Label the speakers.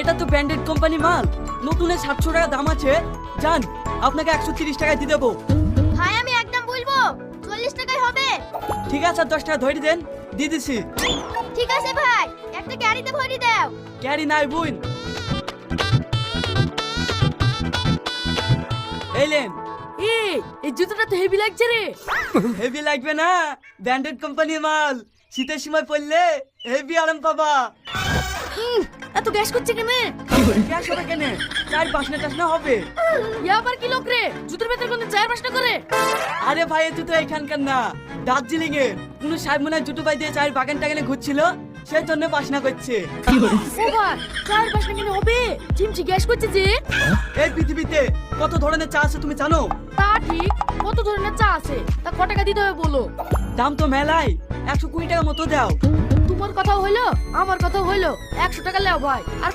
Speaker 1: এটা তো branded company মাল, নতুনের 700 টাকা দাম আছে। জান, আপনাকে 130 টাকায় দিয়ে দেবো।
Speaker 2: ভাই আমি একদম বলবো 40 টাকায় হবে।
Speaker 1: ঠিক আছে, আর 10 টাকা ধরে দেন, দিয়ে দিছি।
Speaker 2: ঠিক আছে ভাই, একটা গাড়িতে ভরি দাও।
Speaker 1: ক্যারি নাই বুন। এলেন।
Speaker 3: এই জুতোটা তো হেভি লাগছে রে।
Speaker 1: হেভি লাগবে না, ব্র্যান্ডেড কোম্পানির মাল, শীতের সময় পরলে হেভি আরাম পাবা।
Speaker 3: এত গ্যাস করছে কেন?
Speaker 1: গ্যাস হবে কেন? 4-5 টাকা হবে।
Speaker 3: ইয়া আবার কি লোক রে, জুতোর ভেতর কোন 4-5 করে?
Speaker 1: আরে ভাই, এ জুতো এখানকার না, দার্জিলিং এর। কোন সাহেব মনে হয় জুতো পাই দিয়ে চায়ের বাগান টাগানে ঘুরছিল, সেই জন্য বাসনা করছে।
Speaker 3: ও ভাই, 4-5 কেন হবে? চিমচি গ্যাস করছে যে।
Speaker 1: এই পৃথিবীতে কত ধরনের চা আছে তুমি জানো?
Speaker 3: তা ঠিক, কত ধরনের চা আছে, তা ক টাকা দিতে হবে বলো?
Speaker 1: দাম তো মেলাই, 120 টাকা মতো দাও।
Speaker 3: তোমার কথা হইলো আমার কথা হইলো, 100 টাকা লেও ভাই। আর